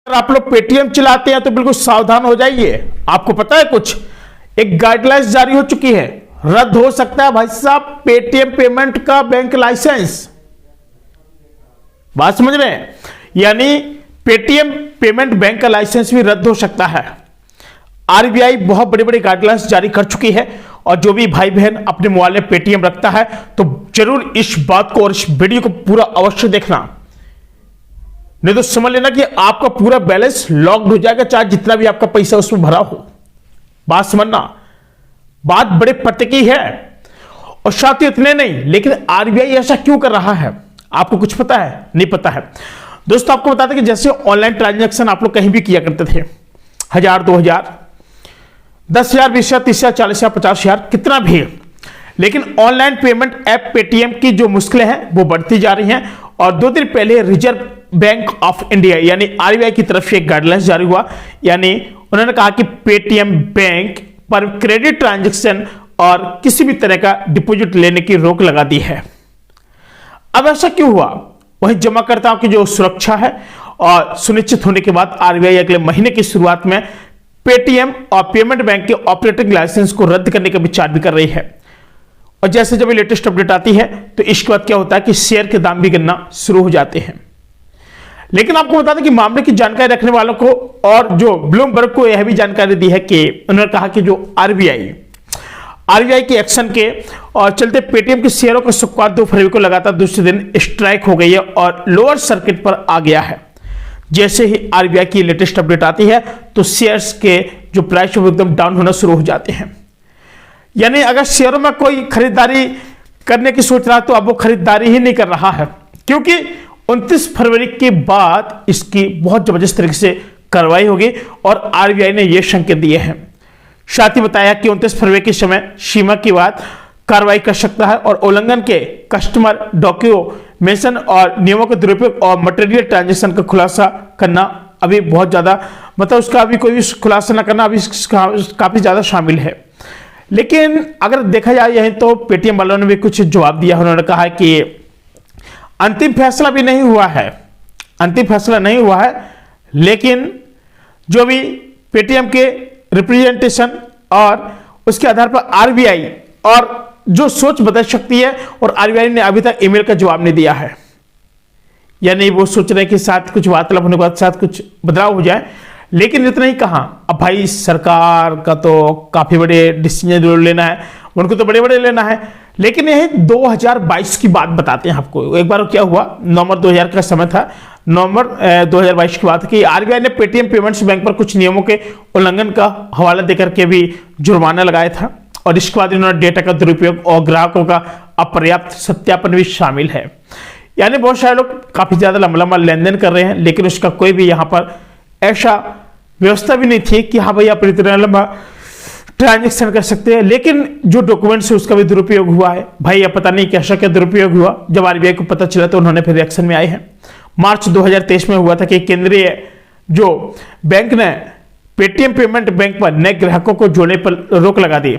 अगर आप लोग पेटीएम चलाते हैं तो बिल्कुल सावधान हो जाइए। आपको पता है कुछ एक गाइडलाइंस जारी हो चुकी है, रद्द हो सकता है भाई साहब पेटीएम पेमेंट का बैंक लाइसेंस। बात समझ रहे हैं? यानी पेटीएम पेमेंट बैंक का लाइसेंस भी रद्द हो सकता है। आरबीआई बहुत बड़ी बड़ी गाइडलाइंस जारी कर चुकी है और जो भी भाई बहन अपने मोबाइल में पेटीएम रखता है तो जरूर इस बात को और इस वीडियो को पूरा अवश्य देखना, नहीं तो समझ लेना कि आपका पूरा बैलेंस लॉक्ड हो जाएगा, चाहे जितना भी आपका पैसा उसमें भरा हो। बात समझना, बात बड़े पते की है। और साथ ही इतने नहीं, लेकिन आरबीआई ऐसा क्यों कर रहा है आपको कुछ पता है? नहीं पता है दोस्तों। आपको बता दें कि जैसे ऑनलाइन ट्रांजैक्शन आप लोग कहीं भी किया करते थे, 1000, 2000, 10,000, 20,000, 30,000, 40,000, 50,000, कितना भी, लेकिन ऑनलाइन पेमेंट ऐप पेटीएम की जो मुश्किलें हैं वो बढ़ती जा रही हैं। और 2 दिन पहले रिजर्व बैंक ऑफ इंडिया यानी आरबीआई की तरफ से एक गाइडलाइंस जारी हुआ, यानी उन्होंने कहा कि पेटीएम बैंक पर क्रेडिट ट्रांजैक्शन और किसी भी तरह का डिपॉजिट लेने की रोक लगा दी है। अब ऐसा क्यों हुआ? वहीं जमाकर्ताओं की जो सुरक्षा है और सुनिश्चित होने के बाद आरबीआई अगले महीने की शुरुआत में पेटीएम और पेमेंट बैंक के ऑपरेटिंग लाइसेंस को रद्द करने का विचार भी कर रही है। और जैसे जब लेटेस्ट अपडेट आती है तो इसके बाद क्या होता है कि शेयर के दाम भी गिरना शुरू हो जाते हैं। लेकिन आपको बता दें कि मामले की जानकारी रखने वालों को और जो ब्लूमबर्ग को यह भी जानकारी दी है कि उन्होंने कहा कि जो आरबीआई के एक्शन के और चलते पेटीएम के शेयरों का शुक्रवार 2 फरवरी को लगातार दूसरे दिन स्ट्राइक हो गई है और लोअर सर्किट पर आ गया है। जैसे ही आरबीआई की लेटेस्ट अपडेट आती है तो शेयर्स के जो प्राइस वो एकदम डाउन होना शुरू हो जाते हैं। यानी अगर शेयरों में कोई खरीदारी करने की सोच रहा है तो अब वो खरीदारी ही नहीं कर रहा है, क्योंकि 29 फरवरी के बाद इसकी बहुत जबरदस्त तरीके से कार्रवाई होगी और आरबीआई ने यह संकेत दिए हैं। साथ ही बताया कि 29 फरवरी के समय सीमा के बाद कार्रवाई कर सकता है और उल्लंघन के कस्टमर डॉक्यूमेंटेशन और नियमों के दुरुपयोग और मटेरियल ट्रांजैक्शन का खुलासा करना अभी बहुत ज्यादा, मतलब उसका अभी कोई खुलासा ना करना अभी काफी ज्यादा शामिल है। लेकिन अगर देखा जाए यही तो पेटीएम वालों ने भी कुछ जवाब दिया। उन्होंने कहा कि अंतिम फैसला भी नहीं हुआ है, अंतिम फैसला नहीं हुआ है, लेकिन जो भी पेटीएम के रिप्रेजेंटेशन और उसके आधार पर आरबीआई और जो सोच बदल सकती है। और आरबीआई ने अभी तक ईमेल का जवाब नहीं दिया है, यानी वो सोच रहे हैं कि साथ कुछ वार्तालाप होने के बाद साथ कुछ बदलाव हो जाए। लेकिन इतना ही कहां, अब भाई सरकार का तो काफी बड़े डिसीजन लेना है, उनको तो बड़े बड़े लेना है। लेकिन यह 2022 की बात बताते हैं आपको। एक बार क्या हुआ, नवंबर 2000 का समय था, नवंबर 2022 की बात कि आरबीआई ने पेटीएम पेमेंट्स बैंक पर कुछ नियमों के उल्लंघन का हवाला देकर के भी जुर्माना लगाया था। और इसके बाद इन्होंने डेटा का दुरुपयोग और ग्राहकों का अपर्याप्त सत्यापन भी शामिल है। यानी बहुत सारे लोग काफी ज्यादा लंबा लंबा लेन देन कर रहे हैं, लेकिन उसका कोई भी यहाँ पर ऐसा व्यवस्था भी नहीं थी कि हाँ भाई आप इतना लंबा ट्रांजैक्शन कर सकते हैं। लेकिन जो डॉक्यूमेंट्स है उसका भी दुरुपयोग हुआ है। भाई अब पता नहीं कैसा क्या दुरुपयोग हुआ, जब आरबीआई को पता चला तो उन्होंने फिर एक्शन में आए हैं। मार्च 2023 में हुआ था कि केंद्रीय जो बैंक ने पेटीएम पेमेंट बैंक पर नए ग्राहकों को जोड़ने पर रोक लगा दी।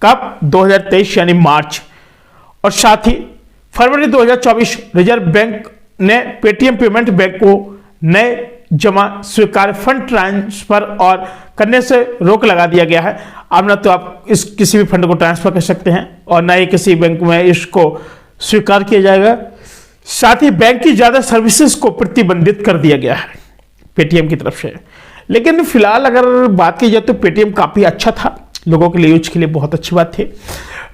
कब? 2023 यानी मार्च। और साथ ही फरवरी 2024 रिजर्व बैंक ने पेटीएम पेमेंट बैंक को नए जमा स्वीकार फंड ट्रांसफर और करने से रोक लगा दिया गया है। अब ना तो आप इस किसी भी फंड को ट्रांसफर कर सकते हैं और ना ही किसी बैंक में इसको स्वीकार किया जाएगा। साथ ही बैंक की ज्यादा सर्विसेज को प्रतिबंधित कर दिया गया है पेटीएम की तरफ से। लेकिन फिलहाल अगर बात की जाए तो पेटीएम काफी अच्छा था, लोगों के लिए यूज के लिए बहुत अच्छी बात थी।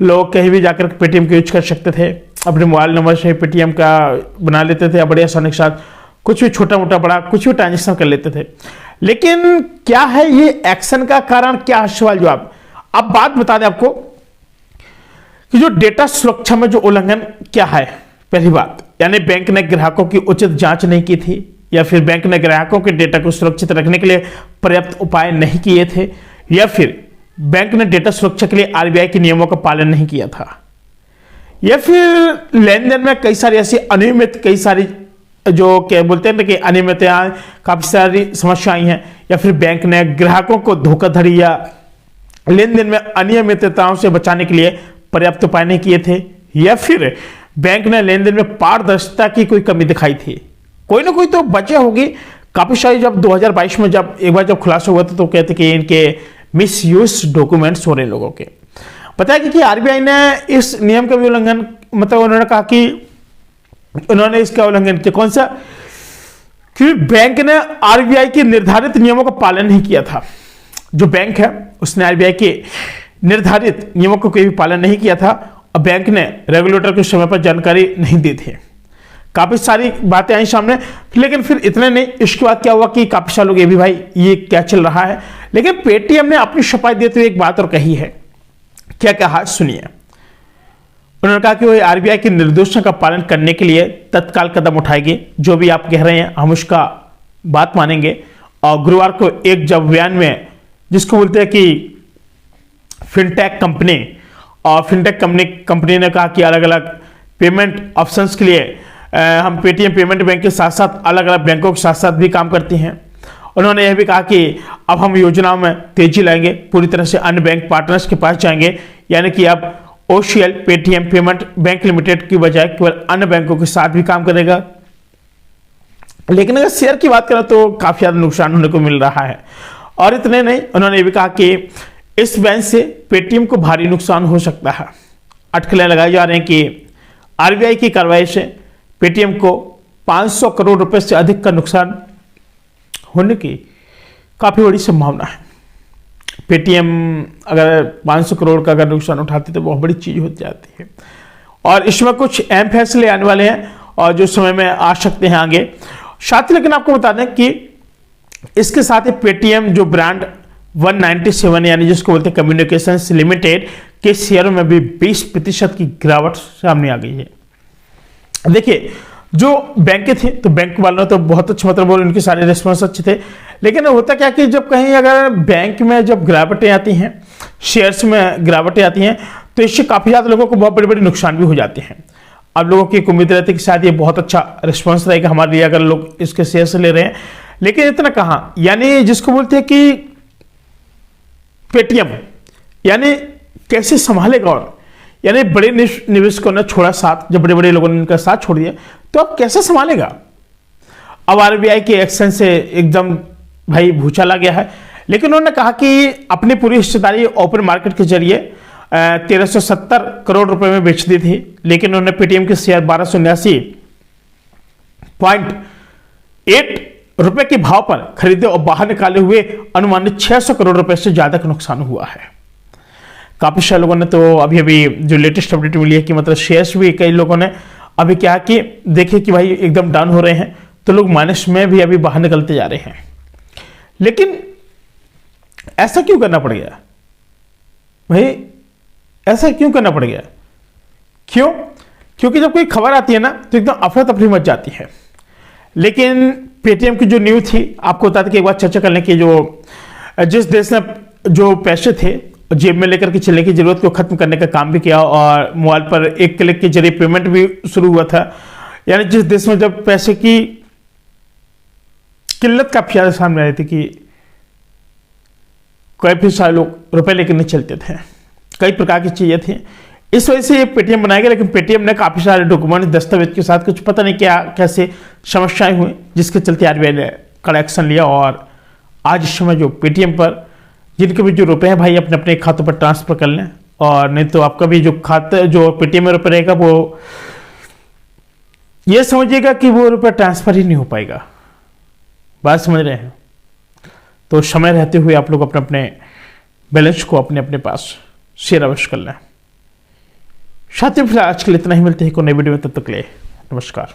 लोग कहीं भी जाकर पेटीएम का यूज कर सकते थे, अपने मोबाइल नंबर से पेटीएम का बना लेते थे, बड़े आसानी के साथ कुछ भी छोटा मोटा बड़ा कुछ भी ट्रांजेक्शन कर लेते थे। लेकिन क्या है ये एक्शन का कारण, क्या है सवाल जवाब। अब बात बता दें आपको कि जो डेटा सुरक्षा में जो उल्लंघन क्या है। पहली बात, यानी बैंक ने ग्राहकों की उचित जांच नहीं की थी, या फिर बैंक ने ग्राहकों के डेटा को सुरक्षित रखने के लिए पर्याप्त उपाय नहीं किए थे, या फिर बैंक ने डेटा सुरक्षा के लिए आरबीआई के नियमों का पालन नहीं किया था, या फिर लेन देन में कई सारी ऐसी अनियमित, कई सारी जो क्या बोलते हैं ना कि अनियमितताएं, काफी सारी समस्याएं हैं, या फिर बैंक ने ग्राहकों को धोखाधड़ी या लेन देन में अनियमितताओं से बचाने के लिए पर्याप्त उपाय नहीं किए थे, या फिर बैंक ने लेन देन में पारदर्शिता की कोई कमी दिखाई थी। कोई ना कोई तो वजह होगी, काफी सारी जब 2022 में जब एक बार जब खुलासा हुआ था तो कहते कि इनके मिसयूज डॉक्यूमेंट्स हो रहे लोगों के। बताया कि आरबीआई ने इस नियम का भी उल्लंघन, मतलब उन्होंने कहा कि उन्होंने इसका उल्लंघन किया। कौन सा? कि बैंक ने आरबीआई के निर्धारित नियमों का पालन नहीं किया था। जो बैंक है उसने आरबीआई के निर्धारित नियमों का कोई भी पालन नहीं किया था और बैंक ने रेगुलेटर को समय पर जानकारी नहीं दी थी। काफी सारी बातें आई सामने, लेकिन फिर इतने नहीं। इसके बाद क्या हुआ कि काफी सारे लोग ये भी भाई ये क्या चल रहा है, लेकिन पेटीएम ने अपनी शपथ देते हुए एक बात और कही है। क्या कहा सुनिए। उन्होंने कहा कि वो आरबीआई के निर्देशों का पालन करने के लिए तत्काल कदम उठाएगी। जो भी आप कह रहे हैं हम उसका बात मानेंगे। और गुरुवार को एक जब बयान में, जिसको बोलते हैं कि फिनटेक कंपनी, और फिनटेक कंपनी ने कहा कि अलग अलग पेमेंट ऑप्शंस के लिए हम पेटीएम पेमेंट बैंक के साथ साथ अलग अलग बैंकों के साथ साथ भी काम करते हैं। उन्होंने यह भी कहा कि अब हम योजनाओं में तेजी लाएंगे, पूरी तरह से अन्य बैंक पार्टनर्स के पास जाएंगे, यानी कि अब OCL Paytm payment bank limited की बजाय केवल अन्य बैंकों के साथ भी काम करेगा। लेकिन अगर शेयर की बात करें तो काफी ज्यादा नुकसान होने को मिल रहा है। और इतने नहीं, उन्होंने ये भी कहा कि इस बैंक से पेटीएम को भारी नुकसान हो सकता है। अटकलें लगाई जा रही हैं कि आरबीआई की कार्रवाई से पेटीएम को 500 करोड़ रुपए से अधिक का नुकसान होने की काफी बड़ी संभावना है। पेटीएम अगर 500 करोड़ का अगर नुकसान उठाती तो बहुत बड़ी चीज हो जाती है। और इसमें कुछ अहम फैसले आने वाले हैं और जो समय में आ सकते हैं आगे साथ ही। लेकिन आपको बता दें कि इसके साथ ही पेटीएम जो ब्रांड 197 यानी जिसको बोलते हैं कम्युनिकेशंस लिमिटेड के शेयरों में भी 20% की गिरावट सामने आ गई है। देखिए, जो बैंकें थी तो बैंक वालों ने तो बहुत अच्छे, मतलब उनके सारे रिस्पॉन्स अच्छे थे। लेकिन होता क्या कि जब कहीं अगर बैंक में जब गिरावटें आती हैं, शेयर्स में गिरावटें आती हैं, तो इससे काफ़ी ज़्यादा लोगों को बहुत बड़े बड़े नुकसान भी हो जाते हैं। अब लोगों की उम्मीद रहती है कि शायद ये बहुत अच्छा रिस्पॉन्स रहेगा हमारे लिए अगर लोग इसके शेयर्स ले रहे हैं। लेकिन इतना कहाँ, यानी जिसको बोलते हैं कि पेटीएम यानी कैसे संभालेगा। और यानी बड़े निवेशकों ने छोड़ा साथ, जब बड़े बड़े लोगों ने इनका साथ छोड़ दिया तो अब कैसे संभालेगा। अब आरबीआई के एक्शन से एकदम भाई भूचाल आ गया है। लेकिन उन्होंने कहा कि अपनी पूरी हिस्सेदारी ओपन मार्केट के जरिए 1370 करोड़ रुपए में बेच दी थी। लेकिन उन्होंने पेटीएम के शेयर 1279.8 रुपए के भाव पर खरीदे और बाहर निकाले हुए अनुमानित 600 करोड़ रुपए से ज्यादा का नुकसान हुआ है। काफी सारे लोगों ने तो अभी जो लेटेस्ट अपडेट मिली है कि मतलब शेयर्स भी कई लोगों ने अभी क्या कि देखे कि भाई एकदम डाउन हो रहे हैं तो लोग माइनस में भी अभी बाहर निकलते जा रहे हैं। लेकिन ऐसा क्यों करना पड़ गया भाई, ऐसा क्यों करना पड़ गया? क्यों? क्योंकि जब कोई खबर आती है ना तो एकदम अफरा तफरी मच जाती है। लेकिन पेटीएम की जो न्यूज थी, आपको बता दें कि एक बार चर्चा करने की, जो जिस देश ने जो पैसे थे जेब में लेकर के चलने की जरूरत को खत्म करने का काम भी किया और मोबाइल पर एक क्लिक के जरिए पेमेंट भी शुरू हुआ था। यानी जिस देश में जब पैसे की किल्लत काफी ज्यादा सामने आई थी कि काफी सारे लोग रुपए लेकर नहीं चलते थे, कई प्रकार की चीजें थी। इस वजह से ये पेटीएम बनाया गया। लेकिन पेटीएम ने काफी सारे डॉक्यूमेंट दस्तावेज के साथ कुछ पता नहीं क्या कैसे समस्याएं हुई, जिसके चलते आरबीआई ने कड़ा एक्शन लिया। और आज इस समय जो पेटीएम पर जिनके भी जो रुपए हैं भाई अपने अपने खातों पर ट्रांसफर कर लें, और नहीं तो आपका भी जो खाता जो पेटीएम में रुपए रहेगा वो ये समझिएगा कि वो रुपए ट्रांसफर ही नहीं हो पाएगा। बात समझ रहे हैं? तो समय रहते हुए आप लोग अपने अपने बैलेंस को अपने अपने पास शेयर अवश्य कर लें। साथियों, फिलहाल आज के लिए इतना ही। मिलते हैं कोई नई वीडियो में, तब तक के लिए नमस्कार।